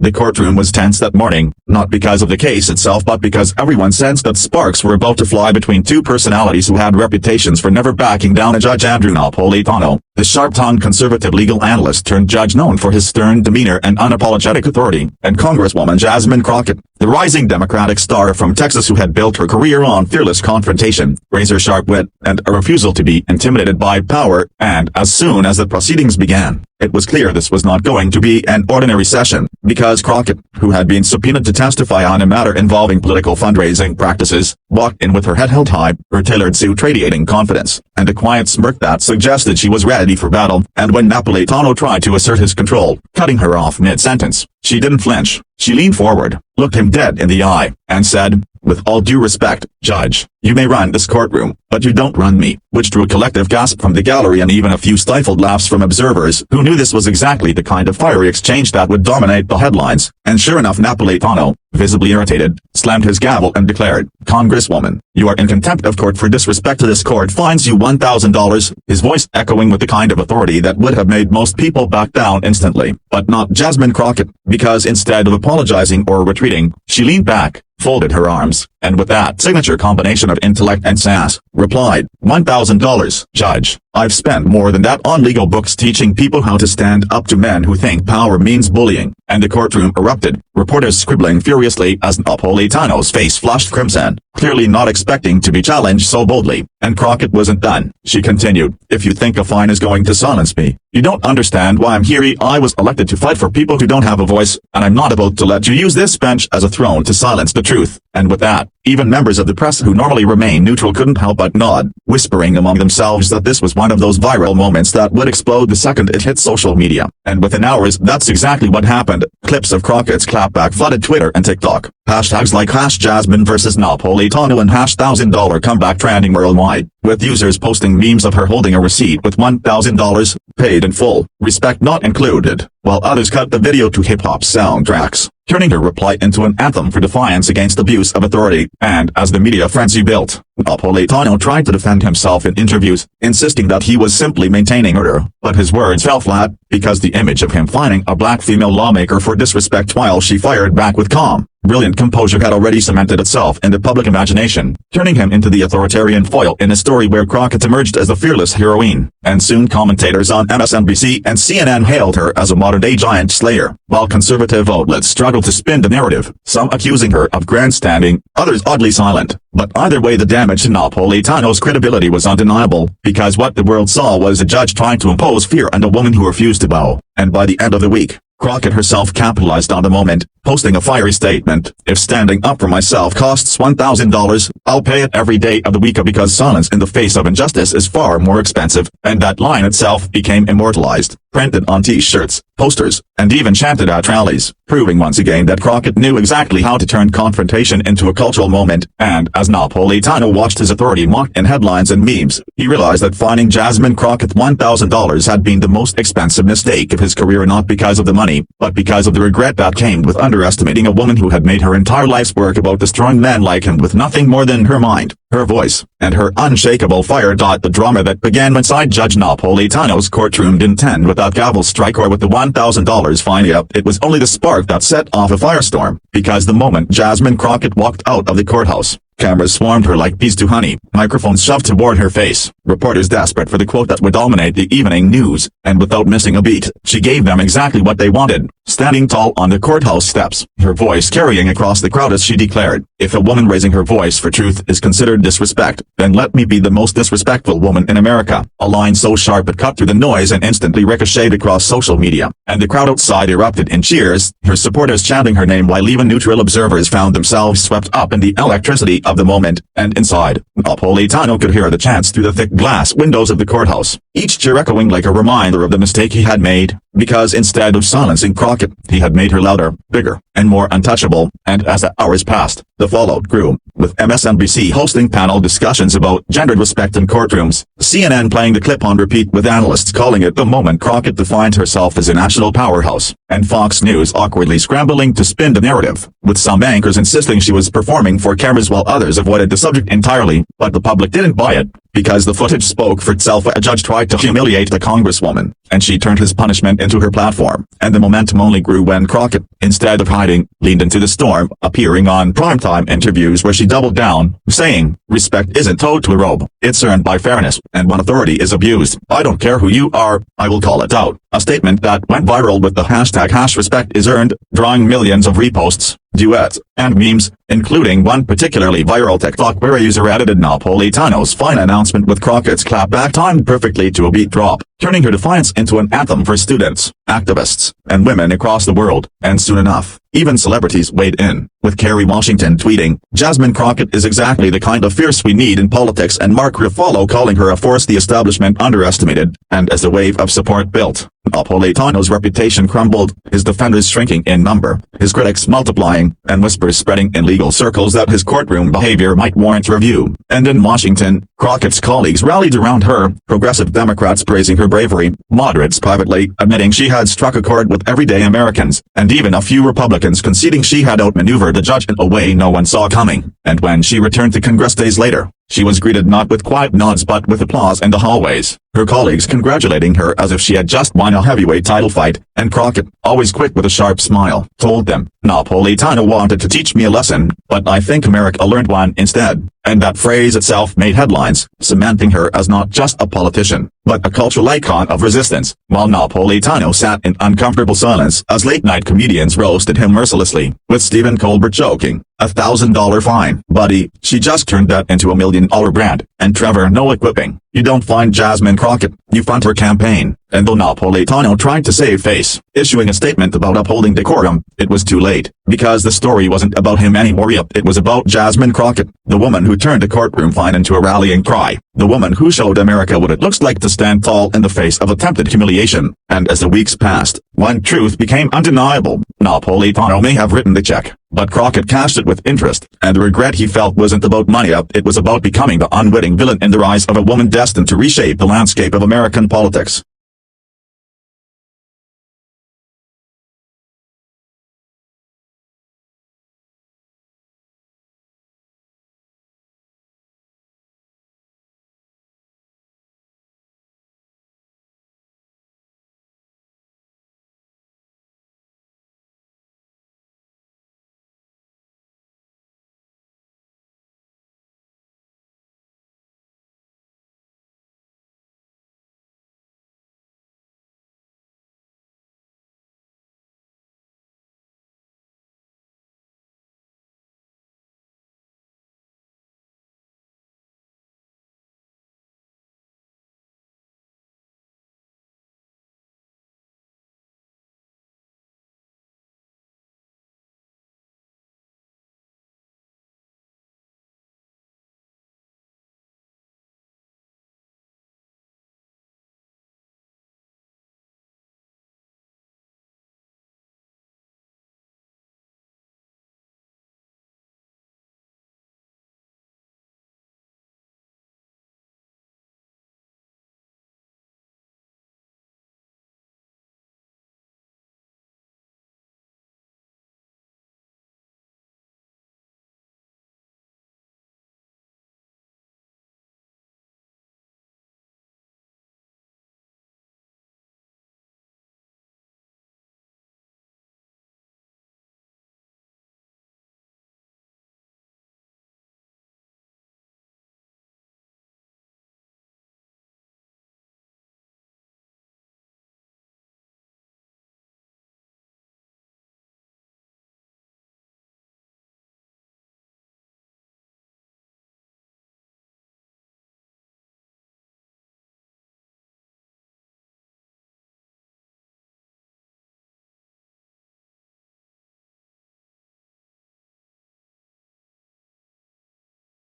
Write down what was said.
The courtroom was tense that morning, not because of the case itself but because everyone sensed that sparks were about to fly between two personalities who had reputations for never backing down. Judge Andrew Napolitano, the sharp-tongued conservative legal analyst turned judge known for his stern demeanor and unapologetic authority, and Congresswoman Jasmine Crockett, the rising Democratic star from Texas who had built her career on fearless confrontation, razor-sharp wit, and a refusal to be intimidated by power. And as soon as the proceedings began, it was clear this was not going to be an ordinary session, because Crockett, who had been subpoenaed to testify on a matter involving political fundraising practices, walked in with her head held high, her tailored suit radiating confidence, and a quiet smirk that suggested she was ready for battle. And when Napolitano tried to assert his control, cutting her off mid-sentence, she didn't flinch. She leaned forward, looked him dead in the eye, and said, "With all due respect, Judge, you may run this courtroom, but you don't run me," which drew a collective gasp from the gallery and even a few stifled laughs from observers who knew this was exactly the kind of fiery exchange that would dominate the headlines. And sure enough, Napolitano, visibly irritated, slammed his gavel and declared, "Congresswoman, you are in contempt of court for disrespect to this court fines you $1,000, his voice echoing with the kind of authority that would have made most people back down instantly. But not Jasmine Crockett, because instead of apologizing or retreating, she leaned back, folded her arms, and with that signature combination of intellect and sass, replied, $1,000, Judge. I've spent more than that on legal books teaching people how to stand up to men who think power means bullying." And the courtroom erupted, reporters scribbling furiously as Napolitano's face flushed crimson, clearly not expecting to be challenged so boldly. And Crockett wasn't done. She continued, "If you think a fine is going to silence me, you don't understand why I'm here. I was elected to fight for people who don't have a voice, and I'm not about to let you use this bench as a throne to silence the truth." And with that, even members of the press who normally remain neutral couldn't help but nod, whispering among themselves that this was one of those viral moments that would explode the second it hit social media. And within hours, that's exactly what happened. Clips of Crockett's clapback flooded Twitter and TikTok. Hashtags like #Jasmine vs Napolitano and #$1,000 comeback trending worldwide, with users posting memes of her holding a receipt with $1,000, paid in full, respect not included, while others cut the video to hip-hop soundtracks, turning her reply into an anthem for defiance against abuse of authority. And as the media frenzy built, Napolitano tried to defend himself in interviews, insisting that he was simply maintaining order, but his words fell flat, because the image of him fining a black female lawmaker for disrespect while she fired back with calm, brilliant composure had already cemented itself in the public imagination, turning him into the authoritarian foil in a story where Crockett emerged as the fearless heroine. And soon commentators on MSNBC and CNN hailed her as a modern-day giant slayer, while conservative outlets struggled to spin the narrative, some accusing her of grandstanding, others oddly silent. But either way, the damage to Napolitano's credibility was undeniable, because what the world saw was a judge trying to impose fear on a woman who refused to bow. And by the end of the week, Crockett herself capitalized on the moment, posting a fiery statement, "If standing up for myself costs $1,000, I'll pay it every day of the week, because silence in the face of injustice is far more expensive." And that line itself became immortalized, printed on t-shirts, posters, and even chanted at rallies, proving once again that Crockett knew exactly how to turn confrontation into a cultural moment. And as Napolitano watched his authority mocked in headlines and memes, he realized that fining Jasmine Crockett $1,000 had been the most expensive mistake of his career, not because of the money, but because of the regret that came with underestimating a woman who had made her entire life's work about destroying men like him with nothing more than her mind, her voice, and her unshakable fire. The drama that began inside Judge Napolitano's courtroom didn't end with that gavel strike or with the $1,000 fine. It was only the spark that set off a firestorm, because the moment Jasmine Crockett walked out of the courthouse, cameras swarmed her like bees to honey, microphones shoved toward her face, reporters desperate for the quote that would dominate the evening news, and without missing a beat, she gave them exactly what they wanted. Standing tall on the courthouse steps, her voice carrying across the crowd as she declared, "If a woman raising her voice for truth is considered disrespect, then let me be the most disrespectful woman in America." A line so sharp it cut through the noise and instantly ricocheted across social media, and the crowd outside erupted in cheers, her supporters chanting her name while even neutral observers found themselves swept up in the electricity of the moment. And inside, Napolitano could hear the chants through the thick glass windows of the courthouse, each cheer echoing like a reminder of the mistake he had made, because instead of silencing Crockett, he had made her louder, bigger, and more untouchable. And as the hours passed, the fallout grew, with MSNBC hosting panel discussions about gendered respect in courtrooms, CNN playing the clip on repeat with analysts calling it the moment Crockett defined herself as a national powerhouse, and Fox News awkwardly scrambling to spin the narrative, with some anchors insisting she was performing for cameras while others avoided the subject entirely. But the public didn't buy it, because the footage spoke for itself. A judge tried to humiliate the congresswoman, and she turned his punishment into her platform, and the momentum only grew when Crockett, instead of hiding, leaned into the storm, appearing on primetime interviews where she doubled down, saying, "Respect isn't owed to a robe, it's earned by fairness, and when authority is abused, I don't care who you are, I will call it out." A statement that went viral with the hashtag #RespectIsEarned, drawing millions of reposts, duets, and memes, including one particularly viral TikTok where a user edited Napolitano's fine announcement with Crockett's clapback timed perfectly to a beat drop, turning her defiance into an anthem for students, activists, and women across the world. And soon enough, even celebrities weighed in, with Kerry Washington tweeting, "Jasmine Crockett is exactly the kind of fierce we need in politics," and Mark Ruffalo calling her a force the establishment underestimated. And as the wave of support built, Napolitano's reputation crumbled, his defenders shrinking in number, his critics multiplying, and whispers spreading in legal circles that his courtroom behavior might warrant review. And in Washington, Crockett's colleagues rallied around her, progressive Democrats praising her bravery, moderates privately admitting she had struck a chord with everyday Americans, and even a few Republicans conceding she had outmaneuvered the judge in a way no one saw coming. And when she returned to Congress days later, she was greeted not with quiet nods but with applause in the hallways, her colleagues congratulating her as if she had just won a heavyweight title fight, and Crockett, always quick with a sharp smile, told them, "Napolitano wanted to teach me a lesson, but I think America learned one instead." And that phrase itself made headlines, cementing her as not just a politician, but a cultural icon of resistance, while Napolitano sat in uncomfortable silence as late-night comedians roasted him mercilessly, with Stephen Colbert joking, "$1,000 fine, buddy." She just turned that into $1 million brand, and Trevor Noah quipping, "You don't find Jasmine Crockett, you fund her campaign." And though Napolitano tried to save face, issuing a statement about upholding decorum, it was too late, because the story wasn't about him anymore. It was about Jasmine Crockett, the woman who turned a courtroom fine into a rallying cry, the woman who showed America what it looks like to stand tall in the face of attempted humiliation. And as the weeks passed, one truth became undeniable: Napolitano may have written the check, but Crockett cashed it with interest, and the regret he felt wasn't about money, it was about becoming the unwitting villain in the rise of a woman destined to reshape the landscape of American politics.